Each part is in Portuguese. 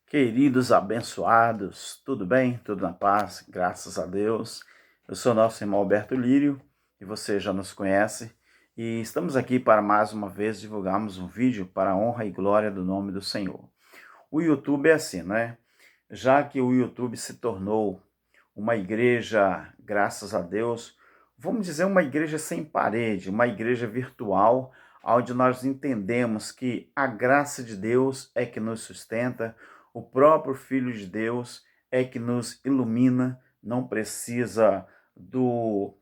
Queridos abençoados, tudo bem? Tudo na paz? Graças a Deus. Eu sou nosso irmão Alberto Lírio e você já nos conhece. E estamos aqui para mais uma vez divulgarmos um vídeo para a honra e glória do nome do Senhor. O YouTube é assim, né? Já que o YouTube se tornou uma igreja, graças a Deus, vamos dizer uma igreja sem parede, uma igreja virtual, onde nós entendemos que a graça de Deus é que nos sustenta, o próprio Filho de Deus é que nos ilumina, não precisa do,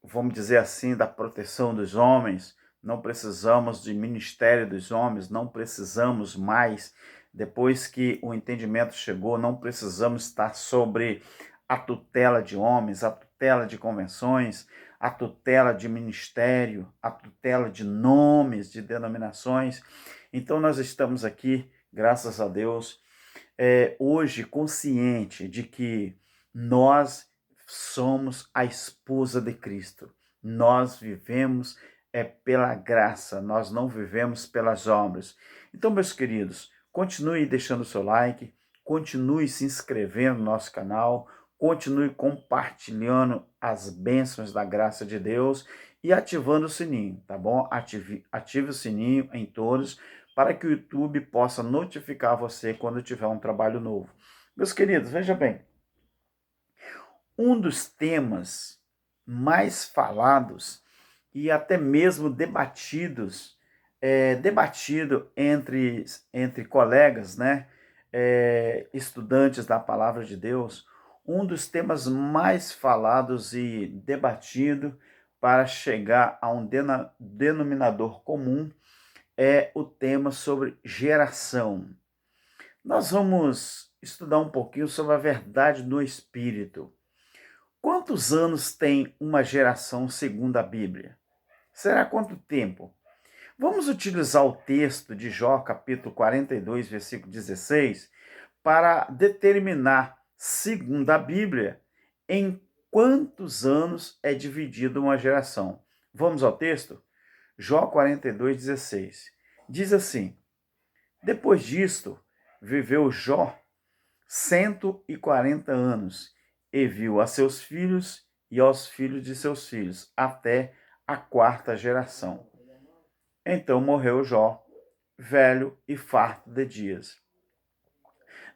vamos dizer assim, da proteção dos homens, não precisamos de ministério dos homens, não precisamos mais, depois que o entendimento chegou, não precisamos estar sobre a tutela de homens, a tutela de convenções, a tutela de ministério, a tutela de nomes, de denominações. Então nós estamos aqui, graças a Deus, hoje consciente de que nós somos a esposa de Cristo. Nós vivemos pela graça, nós não vivemos pelas obras. Então, meus queridos, continue deixando o seu like, continue se inscrevendo no nosso canal, continue compartilhando as bênçãos da graça de Deus e ativando o sininho, tá bom? Ative o sininho em todos, para que o YouTube possa notificar você quando tiver um trabalho novo. Meus queridos, veja bem, um dos temas mais falados e até mesmo debatido entre colegas, né, estudantes da Palavra de Deus, um dos temas mais falados e debatido para chegar a um denominador comum é o tema sobre geração. Nós vamos estudar um pouquinho sobre a verdade do Espírito. Quantos anos tem uma geração segundo a Bíblia? Será quanto tempo? Vamos utilizar o texto de Jó, capítulo 42, versículo 16, para determinar, segundo a Bíblia, em quantos anos é dividida uma geração. Vamos ao texto? Jó 42, 16. Diz assim: Depois disto, viveu Jó 140 anos, e viu a seus filhos e aos filhos de seus filhos, até a quarta geração. Então morreu Jó, velho e farto de dias.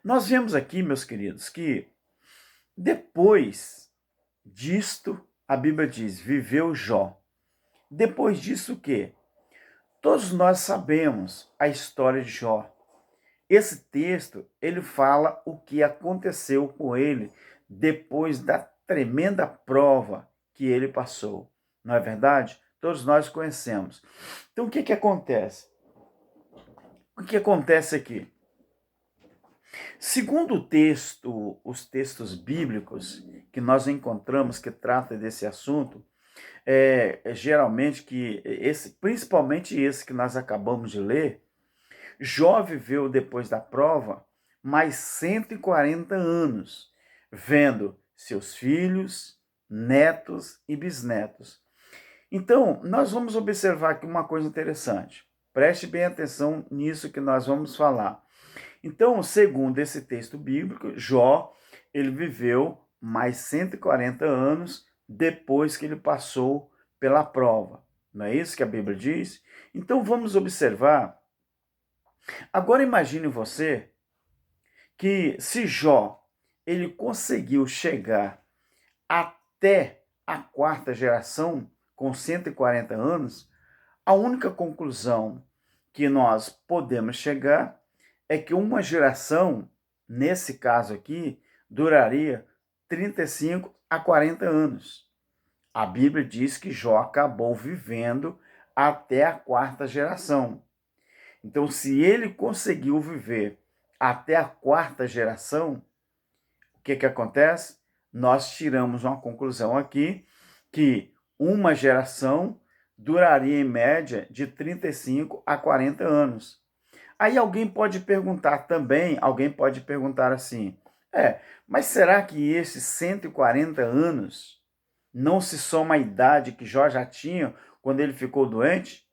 Nós vemos aqui, meus queridos, que depois disto, a Bíblia diz, viveu Jó. Depois disso o quê? Todos nós sabemos a história de Jó. Esse texto, ele fala o que aconteceu com ele depois da tremenda prova que ele passou. Não é verdade? Todos nós conhecemos. Então, o que acontece? O que acontece aqui? Segundo o texto, os textos bíblicos que nós encontramos que tratam desse assunto, geralmente principalmente esse que nós acabamos de ler, Jó viveu depois da prova mais 140 anos, vendo seus filhos, netos e bisnetos. Então, nós vamos observar aqui uma coisa interessante. Preste bem atenção nisso que nós vamos falar. Então, segundo esse texto bíblico, Jó, ele viveu mais 140 anos depois que ele passou pela prova. Não é isso que a Bíblia diz? Então, vamos observar. Agora imagine você que se Jó ele conseguiu chegar até a quarta geração com 140 anos, a única conclusão que nós podemos chegar é que uma geração, nesse caso aqui, duraria 35 a 40 anos. A Bíblia diz que Jó acabou vivendo até a quarta geração. Então, se ele conseguiu viver até a quarta geração, o que acontece? Nós tiramos uma conclusão aqui que uma geração duraria em média de 35 a 40 anos. Aí alguém pode perguntar assim, mas será que esses 140 anos não se soma à idade que Jó já tinha quando ele ficou doente?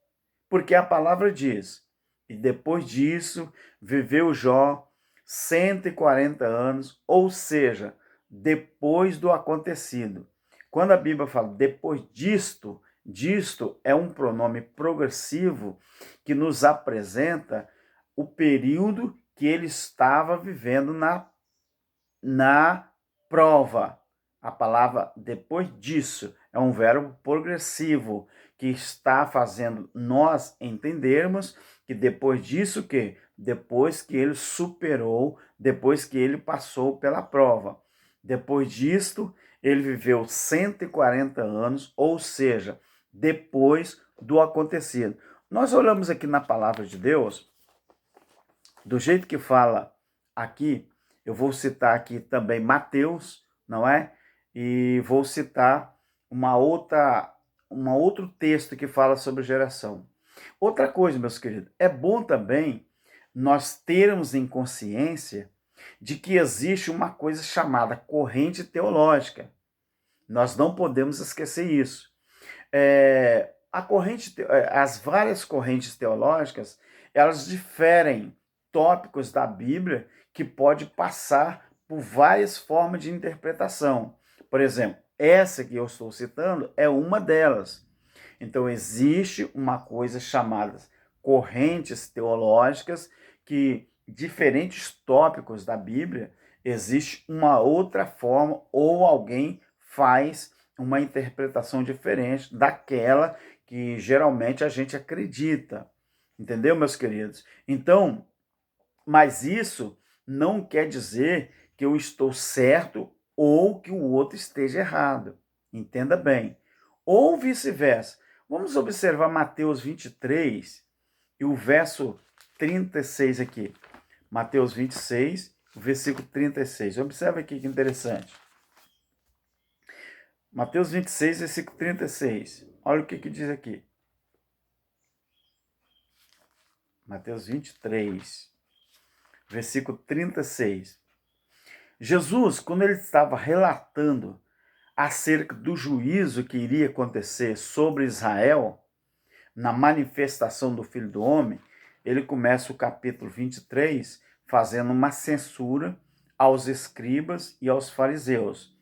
Porque a palavra diz, e depois disso viveu Jó 140 anos, ou seja, depois do acontecido. Quando a Bíblia fala depois disto, disto é um pronome progressivo que nos apresenta o período que ele estava vivendo na prova. A palavra depois disso é um verbo progressivo que está fazendo nós entendermos que depois disso que depois que ele superou, depois que ele passou pela prova. Depois disto, ele viveu 140 anos, ou seja, depois do acontecido. Nós olhamos aqui na palavra de Deus, do jeito que fala aqui, eu vou citar aqui também Mateus, não é? E vou citar um outro texto que fala sobre geração. Outra coisa, meus queridos, é bom também nós termos em consciência de que existe uma coisa chamada corrente teológica. Nós não podemos esquecer isso. As várias correntes teológicas, elas diferem tópicos da Bíblia que pode passar por várias formas de interpretação. Por exemplo, essa que eu estou citando é uma delas. Então, existe uma coisa chamada correntes teológicas que diferentes tópicos da Bíblia existe uma outra forma ou alguém faz uma interpretação diferente daquela que geralmente a gente acredita. Entendeu, meus queridos? Então, mas isso não quer dizer que eu estou certo ou que o outro esteja errado. Entenda bem. Ou vice-versa. Vamos observar Mateus 23 e o verso 36 aqui. Mateus 26, o versículo 36. Observa aqui que interessante. Mateus 26, versículo 36. Olha o que diz aqui. Mateus 23, versículo 36. Jesus, quando ele estava relatando acerca do juízo que iria acontecer sobre Israel, na manifestação do Filho do Homem, ele começa o capítulo 23 fazendo uma censura aos escribas e aos fariseus.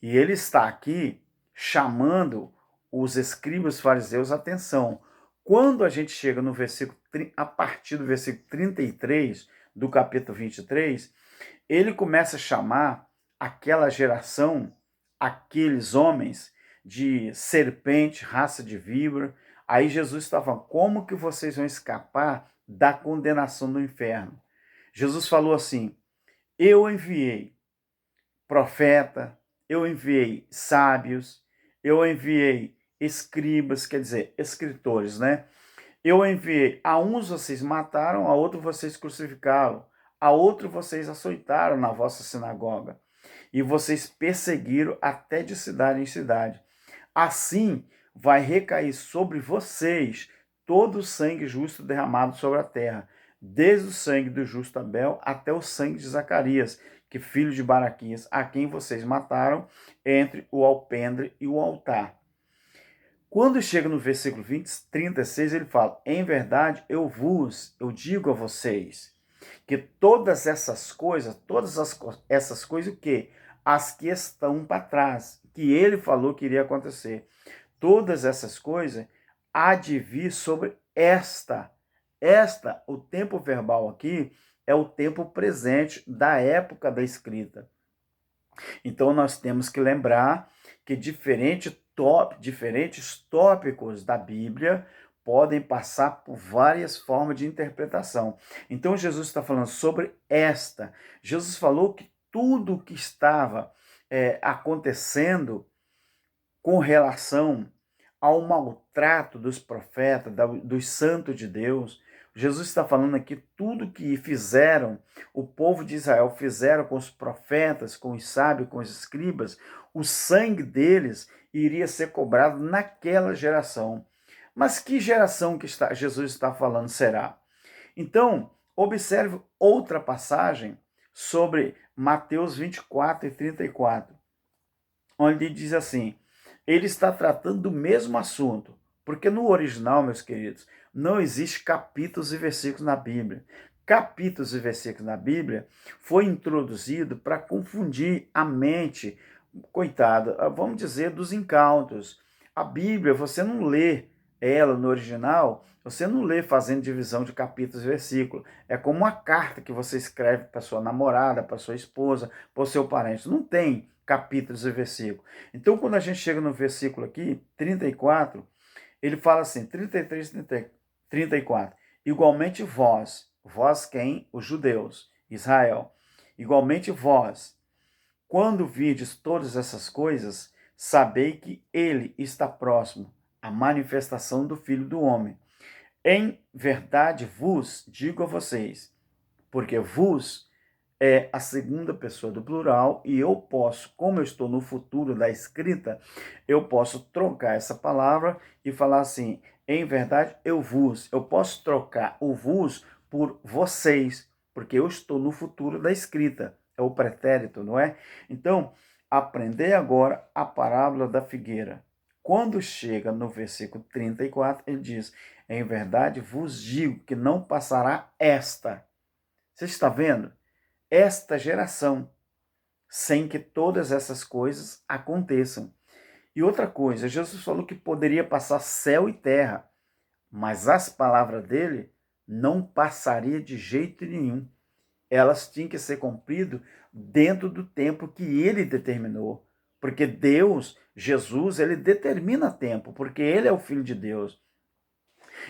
E ele está aqui chamando os escribas e fariseus a atenção. Quando a gente chega no versículo, a partir do versículo 33 do capítulo 23, ele começa a chamar aquela geração, aqueles homens de serpente, raça de víbora. Aí Jesus está falando, como que vocês vão escapar da condenação do inferno? Jesus falou assim, eu enviei profeta, eu enviei sábios, eu enviei escribas, quer dizer, escritores, né? Eu enviei, a uns vocês mataram, a outro vocês crucificaram, a outro vocês açoitaram na vossa sinagoga, e vocês perseguiram até de cidade em cidade. Assim vai recair sobre vocês todo o sangue justo derramado sobre a terra, desde o sangue do justo Abel até o sangue de Zacarias, que filho de Baraquias, a quem vocês mataram entre o alpendre e o altar. Quando chega no versículo 36, ele fala, em verdade eu digo a vocês, que todas essas coisas o quê? As que estão para trás, que ele falou que iria acontecer, todas essas coisas há de vir sobre esta, o tempo verbal aqui, é o tempo presente da época da escrita. Então, nós temos que lembrar que diferentes tópicos da Bíblia podem passar por várias formas de interpretação. Então, Jesus está falando sobre esta. Jesus falou que tudo que estava acontecendo com relação ao maltrato dos profetas, dos santos de Deus, Jesus está falando aqui tudo que fizeram, o povo de Israel fizeram com os profetas, com os sábios, com os escribas, o sangue deles iria ser cobrado naquela geração. Mas que geração que Jesus está falando será? Então, observe outra passagem sobre Mateus 24 e 34, onde diz assim, ele está tratando do mesmo assunto, porque no original, meus queridos, não existe capítulos e versículos na Bíblia. capítulos e versículos na Bíblia foi introduzido para confundir a mente, coitada, vamos dizer, dos incautos. A Bíblia, você não lê ela no original, você não lê fazendo divisão de capítulos e versículos. É como uma carta que você escreve para sua namorada, para sua esposa, para o seu parente. Não tem capítulos e versículos. Então, quando a gente chega no versículo aqui, 34, ele fala assim, 33, 34. Igualmente vós quem? Os judeus, Israel. Igualmente vós, quando virdes todas essas coisas, sabei que ele está próximo, a manifestação do Filho do Homem. Em verdade vos digo a vocês, porque vos é a segunda pessoa do plural e eu posso, como eu estou no futuro da escrita, eu posso trocar essa palavra e falar assim, em verdade eu posso trocar o vos por vocês, porque eu estou no futuro da escrita, é o pretérito, não é? Então, aprender agora a parábola da figueira. Quando chega no versículo 34, ele diz, em verdade vos digo que não passará esta. Você está vendo? Esta geração, sem que todas essas coisas aconteçam. E outra coisa, Jesus falou que poderia passar céu e terra, mas as palavras dele não passaria de jeito nenhum. Elas tinham que ser cumpridas dentro do tempo que ele determinou. Porque Deus, Jesus, ele determina tempo, porque ele é o Filho de Deus.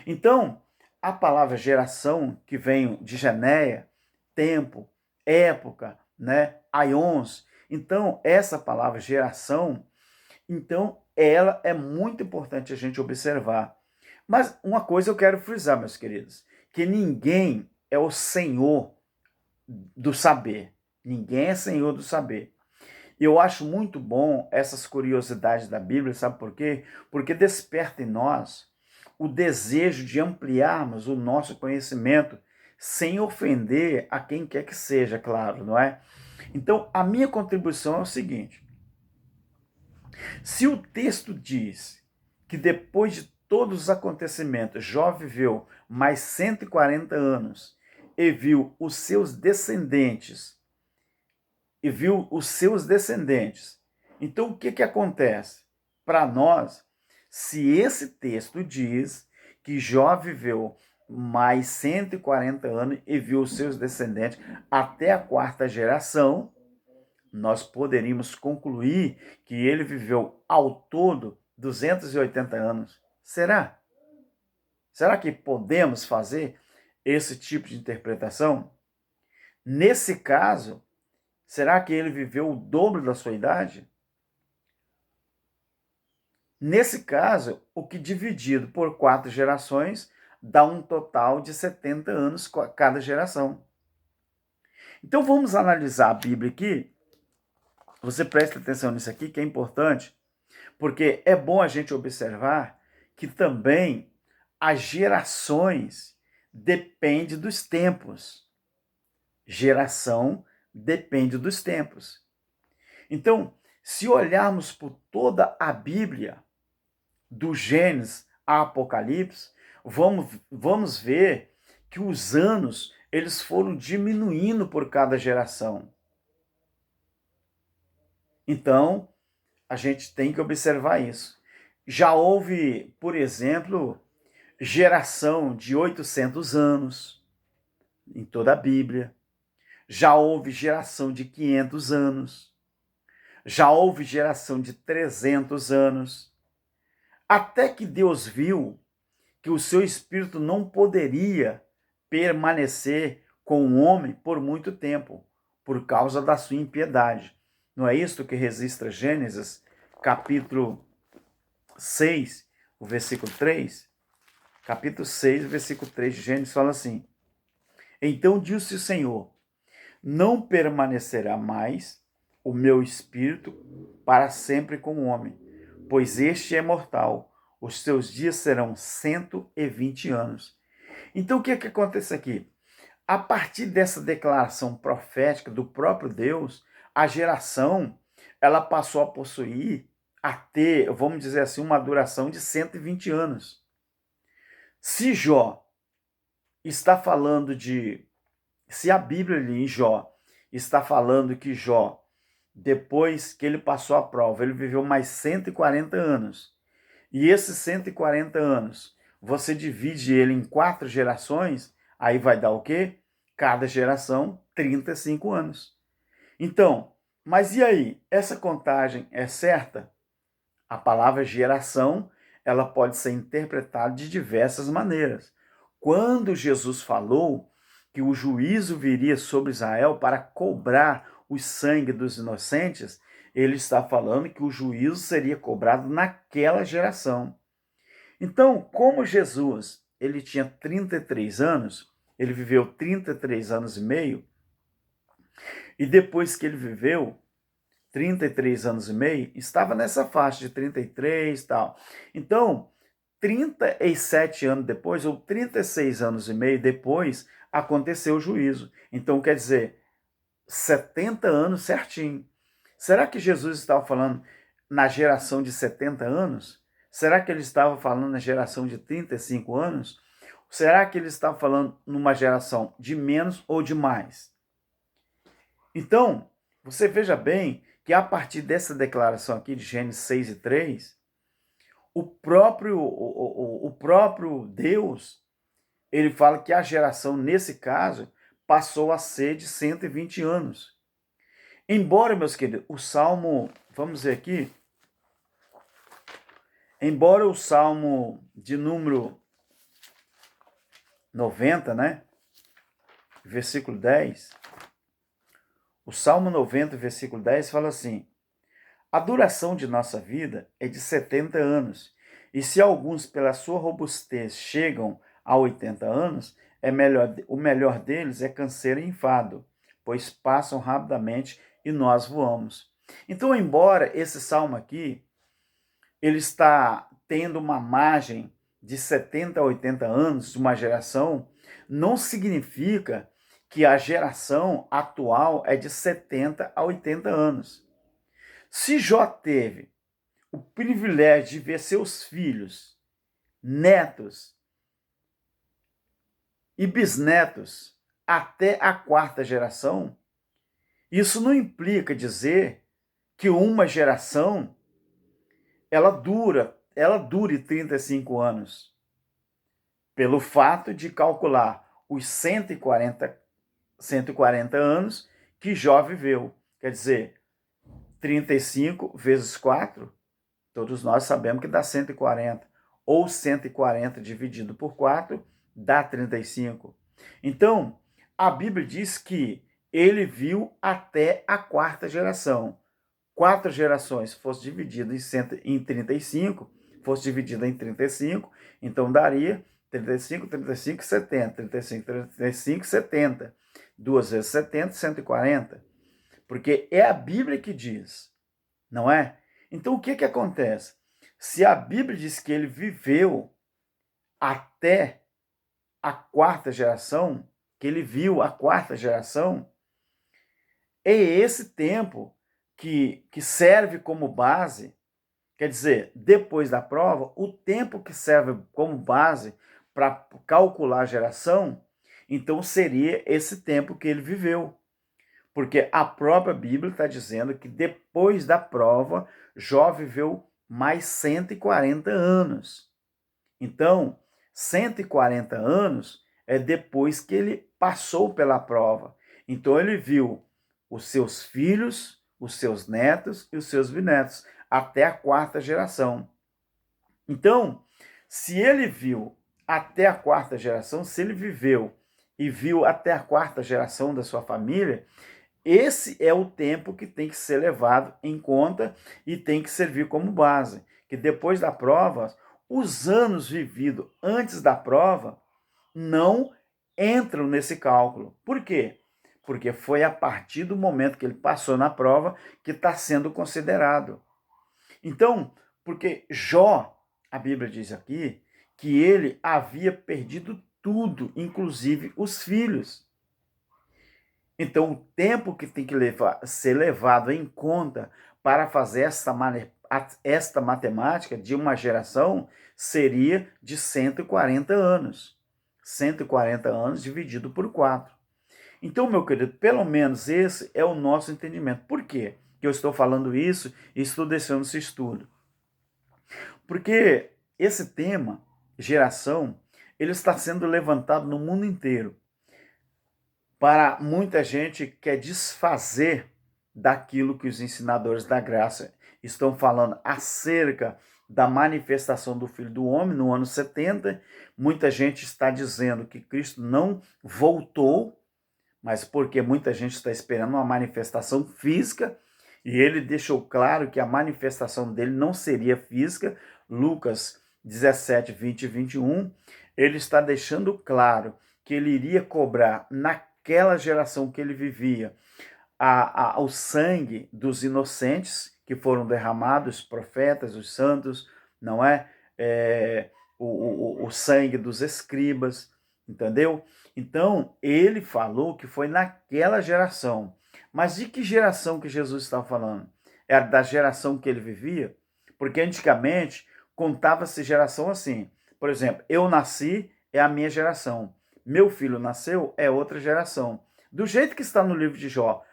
Então, a palavra geração, que vem de geneia, tempo, época, né, aions. Então, essa palavra geração, então, ela é muito importante a gente observar. Mas uma coisa eu quero frisar, meus queridos, que ninguém é o senhor do saber. Ninguém é senhor do saber. E eu acho muito bom essas curiosidades da Bíblia, sabe por quê? Porque desperta em nós o desejo de ampliarmos o nosso conhecimento sem ofender a quem quer que seja, claro, não é? Então, a minha contribuição é o seguinte: se o texto diz que depois de todos os acontecimentos, Jó viveu mais 140 anos e viu os seus descendentes, então o que acontece? Para nós, se esse texto diz que Jó viveu mais 140 anos e viu os seus descendentes até a quarta geração, nós poderíamos concluir que ele viveu ao todo 280 anos. Será? Será que podemos fazer esse tipo de interpretação? Nesse caso, será que ele viveu o dobro da sua idade? Nesse caso, o que dividido por 4 gerações dá um total de 70 anos cada geração. Então vamos analisar a Bíblia aqui. Você presta atenção nisso aqui, que é importante, porque é bom a gente observar que também as gerações dependem dos tempos. Geração depende dos tempos. Então, se olharmos por toda a Bíblia, do Gênesis a Apocalipse, vamos ver que os anos eles foram diminuindo por cada geração. Então, a gente tem que observar isso. Já houve, por exemplo, geração de 800 anos em toda a Bíblia. Já houve geração de 500 anos. Já houve geração de 300 anos. Até que Deus viu que o seu espírito não poderia permanecer com o homem por muito tempo, por causa da sua impiedade. Não é isso que registra Gênesis, capítulo 6, o versículo 3? Capítulo 6, versículo 3 de Gênesis fala assim: Então disse o Senhor, não permanecerá mais o meu espírito para sempre com o homem, pois este é mortal, os seus dias serão 120 anos. Então o que acontece aqui? A partir dessa declaração profética do próprio Deus, a geração ela passou a possuir, a ter, vamos dizer assim, uma duração de 120 anos. Se Jó está falando de Se a Bíblia ali em Jó está falando que Jó, depois que ele passou a prova, ele viveu mais 140 anos, e esses 140 anos, você divide ele em 4 gerações, aí vai dar o quê? Cada geração, 35 anos. Então, mas e aí? Essa contagem é certa? A palavra geração, ela pode ser interpretada de diversas maneiras. Quando Jesus falou que o juízo viria sobre Israel para cobrar o sangue dos inocentes, ele está falando que o juízo seria cobrado naquela geração. Então, como Jesus, ele tinha 33 anos, ele viveu 33 anos e meio, e depois que ele viveu 33 anos e meio, estava nessa faixa de 33 e tal. Então, 37 anos depois, ou 36 anos e meio depois, aconteceu o juízo. Então, quer dizer, 70 anos certinho. Será que Jesus estava falando na geração de 70 anos? Será que ele estava falando na geração de 35 anos? Será que ele estava falando numa geração de menos ou de mais? Então, você veja bem que a partir dessa declaração aqui de Gênesis 6 e 3, o próprio Deus, ele fala que a geração, nesse caso, passou a ser de 120 anos. Embora, meus queridos, o Salmo, vamos ver aqui, embora o Salmo de número 90, né, versículo 10, o Salmo 90, versículo 10 fala assim: a duração de nossa vida é de 70 anos, e se alguns, pela sua robustez, chegam a 80 anos, o melhor deles é canseiro e enfado, pois passam rapidamente e nós voamos. Então, embora esse salmo aqui, ele está tendo uma margem de 70 a 80 anos de uma geração, não significa que a geração atual é de 70 a 80 anos. Se Jó teve o privilégio de ver seus filhos, netos e bisnetos até a 4ª geração, isso não implica dizer que uma geração ela dure 35 anos, pelo fato de calcular os 140 anos que Jó viveu. Quer dizer, 35 vezes 4, todos nós sabemos que dá 140. Ou 140 dividido por 4 dá 35. Então, a Bíblia diz que ele viu até a 4ª geração. 4 gerações fosse dividida em 35, fosse dividida em 35, então daria 35, 35, 70. 35, 35, 70. 2 vezes 70, 140. Porque é a Bíblia que diz, não é? Então, o que acontece? Se a Bíblia diz que ele viveu até a 4ª geração, que ele viu a 4ª geração, é esse tempo que serve como base, quer dizer, depois da prova, o tempo que serve como base para calcular a geração, então seria esse tempo que ele viveu. Porque a própria Bíblia está dizendo que depois da prova, Jó viveu mais 140 anos. Então, 140 anos é depois que ele passou pela prova. Então, ele viu os seus filhos, os seus netos e os seus bisnetos, até a 4ª geração. Então, se ele viu até a 4ª geração, se ele viveu e viu até a 4ª geração da sua família, esse é o tempo que tem que ser levado em conta e tem que servir como base. Que depois da prova, os anos vividos antes da prova não entram nesse cálculo. Por quê? Porque foi a partir do momento que ele passou na prova que está sendo considerado. Então, porque Jó, a Bíblia diz aqui, que ele havia perdido tudo, inclusive os filhos. Então, o tempo que tem que ser levado em conta para fazer esta matemática de uma geração seria de 140 anos. 140 anos dividido por 4. Então, meu querido, pelo menos esse é o nosso entendimento. Por quê que eu estou falando isso e estou deixando esse estudo? Porque esse tema, geração, ele está sendo levantado no mundo inteiro. Para muita gente que quer desfazer daquilo que os ensinadores da graça estão falando acerca da manifestação do Filho do Homem no ano 70. Muita gente está dizendo que Cristo não voltou, mas porque muita gente está esperando uma manifestação física, e ele deixou claro que a manifestação dele não seria física. Lucas 17, 20 e 21, ele está deixando claro que ele iria cobrar naquela geração que ele vivia o sangue dos inocentes que foram derramados, os profetas, os santos, não é? O sangue dos escribas, entendeu? Então, ele falou que foi naquela geração. Mas de que geração que Jesus estava falando? Era da geração que ele vivia? Porque antigamente contava-se geração assim. Por exemplo, eu nasci, é a minha geração. Meu filho nasceu, é outra geração. Do jeito que está no livro de Jó,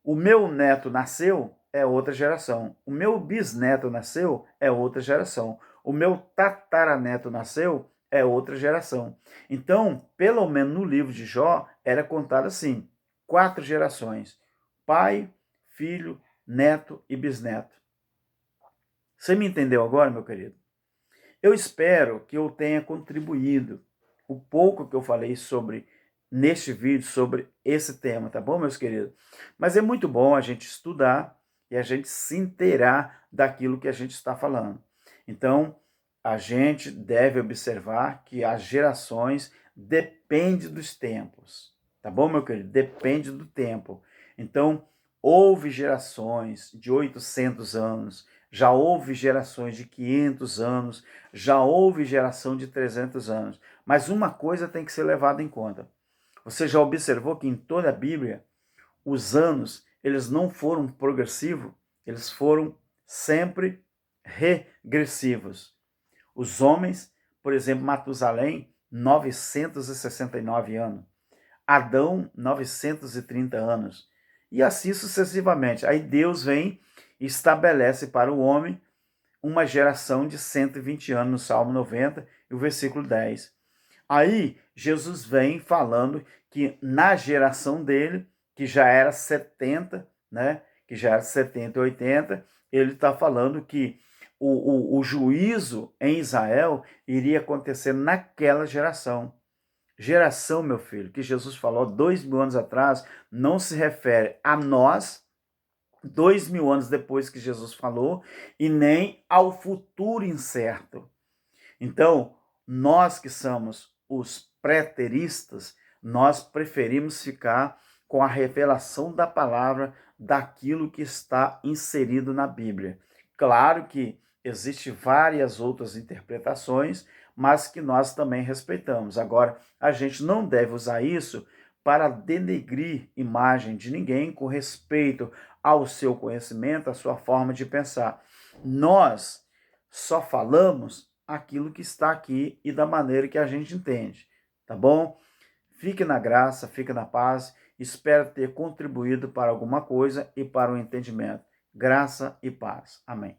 o meu neto nasceu, é outra geração. O meu bisneto nasceu, é outra geração. O meu tataraneto nasceu, é outra geração. Então, pelo menos no livro de Jó, era contado assim: 4 gerações: pai, filho, neto e bisneto. Você me entendeu agora, meu querido? Eu espero que eu tenha contribuído o pouco que eu falei sobre neste vídeo sobre esse tema, tá bom, meus queridos? Mas é muito bom a gente estudar e a gente se inteirar daquilo que a gente está falando. Então, a gente deve observar que as gerações dependem dos tempos, tá bom, meu querido? Depende do tempo. Então, houve gerações de 800 anos, já houve gerações de 500 anos, já houve geração de 300 anos. Mas uma coisa tem que ser levada em conta. Você já observou que em toda a Bíblia, os anos, eles não foram progressivos, eles foram sempre regressivos. Os homens, por exemplo, Matusalém, 969 anos. Adão, 930 anos. E assim sucessivamente. Aí Deus vem e estabelece para o homem uma geração de 120 anos, no Salmo 90, e o versículo 10. Aí Jesus vem falando que na geração dele, que já era 70, né? Que já era 70 e 80, ele está falando que o juízo em Israel iria acontecer naquela geração. Geração, meu filho, que Jesus falou 2000 anos atrás, não se refere a nós, 2000 anos depois que Jesus falou, e nem ao futuro incerto. Então, nós que somos os preteristas, nós preferimos ficar com a revelação da palavra, daquilo que está inserido na Bíblia. Claro que existem várias outras interpretações, mas que nós também respeitamos. Agora, a gente não deve usar isso para denegrir imagem de ninguém com respeito ao seu conhecimento, à sua forma de pensar. Nós só falamos aquilo que está aqui e da maneira que a gente entende, tá bom? Fique na graça, fique na paz. Espero ter contribuído para alguma coisa e para o entendimento. Graça e paz. Amém.